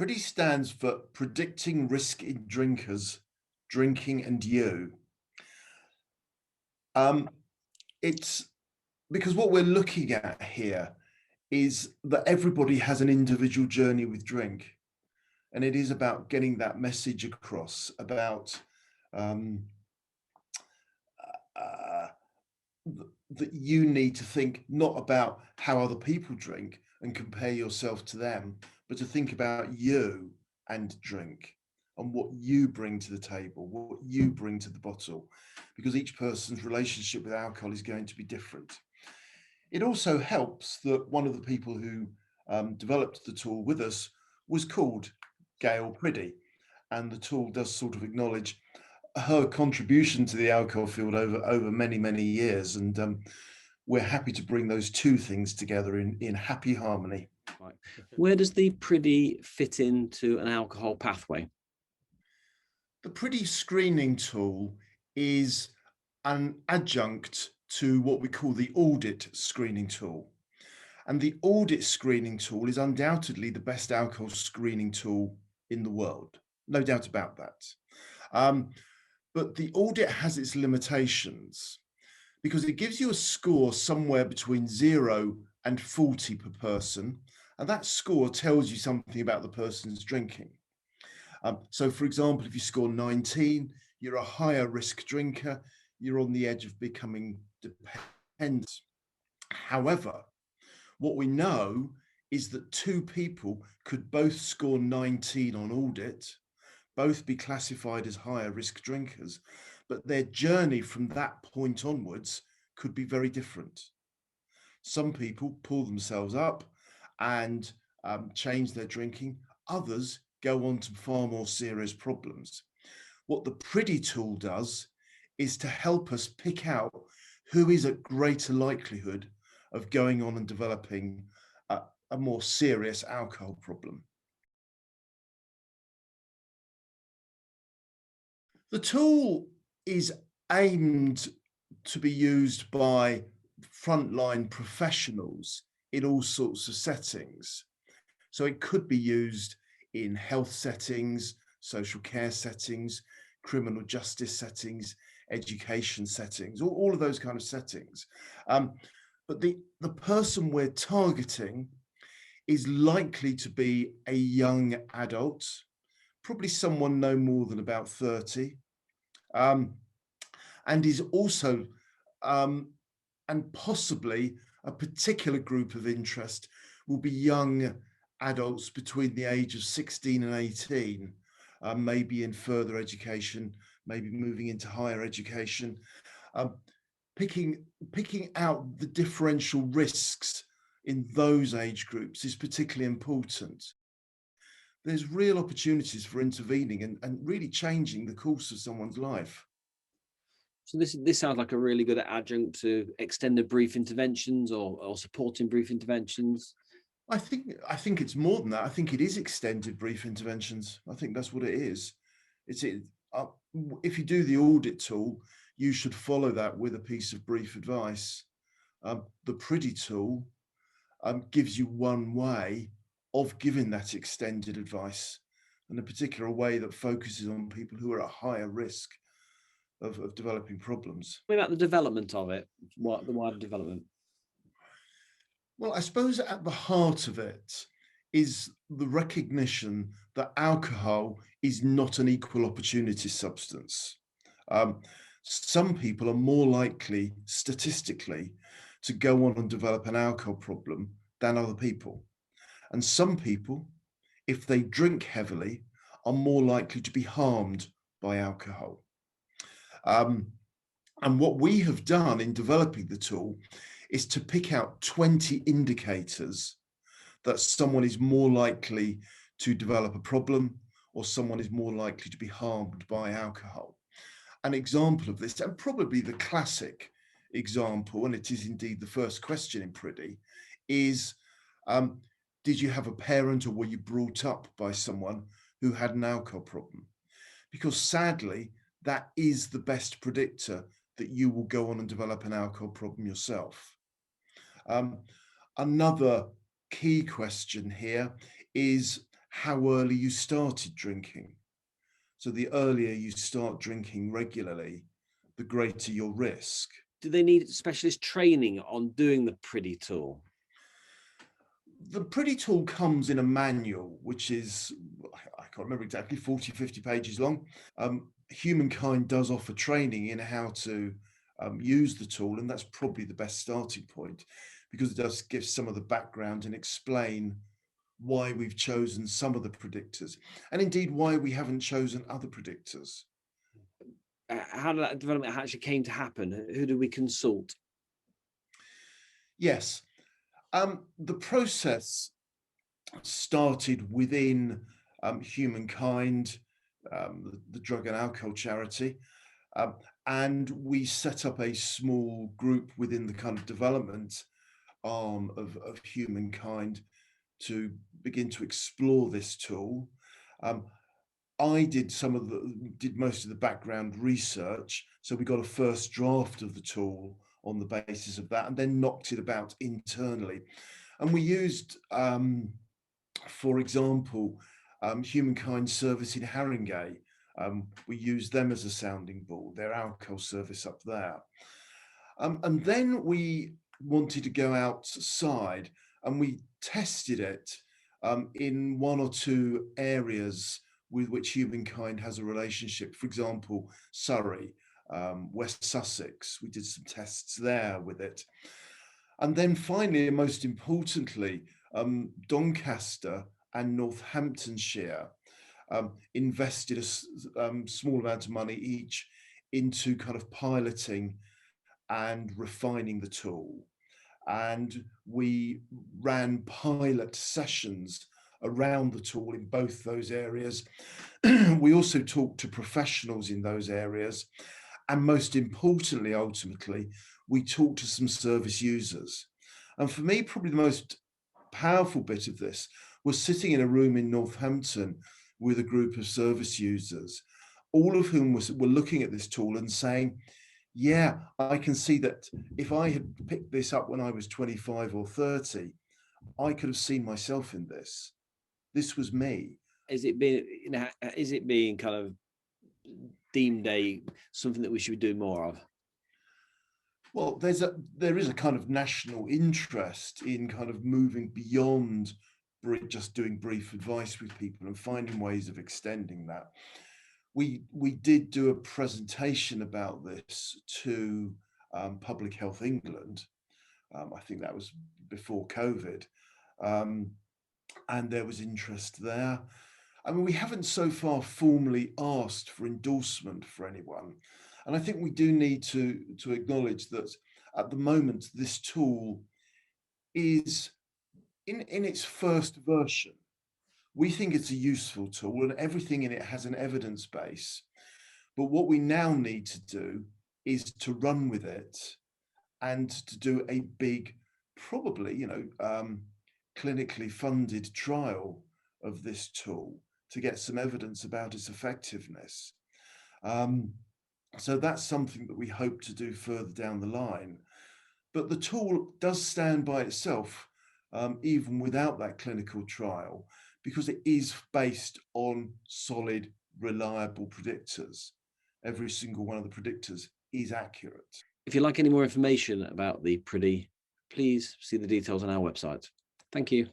PRIDDY stands for Predicting Risk in Drinkers, Drinking and You. It's because what we're looking at here is that everybody has an individual journey with drink. And it is about getting that message across about that you need to think not about how other people drink and compare yourself to them, but to think about you and drink and what you bring to the table, what you bring to the bottle, because each person's relationship with alcohol is going to be different. It also helps that one of the people who developed the tool with us was called Gail Priddy, and the tool does sort of acknowledge her contribution to the alcohol field over many years, and we're happy to bring those two things together in happy harmony. Right. Where does the PRIDDY fit into an alcohol pathway? The PRIDDY screening tool is an adjunct to what we call the audit screening tool. And the audit screening tool is undoubtedly the best alcohol screening tool in the world. No doubt about that. But the audit has its limitations because it gives you a score somewhere between 0 and 40 per person. And that score tells you something about the person's drinking. So for example, if you score 19, you're a higher risk drinker, you're on the edge of becoming dependent. However, what we know is that two people could both score 19 on audit, both be classified as higher risk drinkers, but their journey from that point onwards could be very different. Some people pull themselves up and change their drinking. Others go on to far more serious problems. What the PRIDDY tool does is to help us pick out who is at greater likelihood of going on and developing a more serious alcohol problem. The tool is aimed to be used by frontline professionals in all sorts of settings. So it could be used in health settings, social care settings, criminal justice settings, education settings, all of those kind of settings. But the person we're targeting is likely to be a young adult, probably someone no more than about 30, and is also, and possibly a particular group of interest will be young adults between the age of 16 and 18, maybe in further education, maybe moving into higher education. Picking out the differential risks in those age groups is particularly important. There's real opportunities for intervening and really changing the course of someone's life. So this sounds like a really good adjunct to extended brief interventions or supporting brief interventions. I think it's more than that. I think it is extended brief interventions. I think that's what it is. If you do the audit tool, you should follow that with a piece of brief advice. The PRIDDY tool gives you one way of giving that extended advice, and a particular way that focuses on people who are at higher risk of developing problems. What about the development of it, the wider development? Well, I suppose at the heart of it is the recognition that alcohol is not an equal opportunity substance. Some people are more likely, statistically, to go on and develop an alcohol problem than other people. And some people, if they drink heavily, are more likely to be harmed by alcohol. And what we have done in developing the tool is to pick out 20 indicators that someone is more likely to develop a problem or someone is more likely to be harmed by alcohol. An example of this, and probably the classic example, and it is indeed the first question in PRIDDY, is did you have a parent or were you brought up by someone who had an alcohol problem? Because sadly, that is the best predictor that you will go on and develop an alcohol problem yourself. Another key question here is, how early you started drinking. So the earlier you start drinking regularly, the greater your risk. Do they need specialist training on doing the PRIDDY tool? The PRIDDY tool comes in a manual, which is, I can't remember exactly, 40, 50 pages long. Humankind does offer training in how to use the tool, and that's probably the best starting point, because it does give some of the background and explain why we've chosen some of the predictors, and indeed why we haven't chosen other predictors. How did that development actually came to happen? Who did we consult? Yes, the process started within Humankind, the drug and alcohol charity, um, and we set up a small group within the kind of development arm of Humankind to begin to explore this tool. Um, I did most of the background research, so we got a first draft of the tool on the basis of that, and then knocked it about internally. And we used, for example, Humankind Service in Haringey. We used them as a sounding board, their alcohol service up there. And then we wanted to go outside, and we tested it in one or two areas with which Humankind has a relationship. For example, Surrey, West Sussex, we did some tests there with it. And then finally, and most importantly, Doncaster and Northamptonshire invested a small amount of money each into kind of piloting and refining the tool. And we ran pilot sessions around the tool in both those areas. We also talked to professionals in those areas. And most importantly, ultimately, we talked to some service users. And for me, probably the most powerful bit of this was sitting in a room in Northampton with a group of service users, all of whom were looking at this tool and saying, yeah, I can see that if I had picked this up when I was 25 or 30, I could have seen myself in this. This was me. Is it being kind of deemed something that we should do more of? Well, there is a kind of national interest in kind of moving beyond just doing brief advice with people and finding ways of extending that. We did do a presentation about this to Public Health England. I think that was before COVID, and there was interest there. I mean, we haven't so far formally asked for endorsement for anyone. And I think we do need to acknowledge that at the moment, this tool is in its first version. We think it's a useful tool and everything in it has an evidence base. But what we now need to do is to run with it and to do a big, probably, clinically funded trial of this tool to get some evidence about its effectiveness. So that's something that we hope to do further down the line. But the tool does stand by itself, even without that clinical trial, because it is based on solid, reliable predictors. Every single one of the predictors is accurate. If you'd like any more information about the PRIDDY, please see the details on our website. Thank you.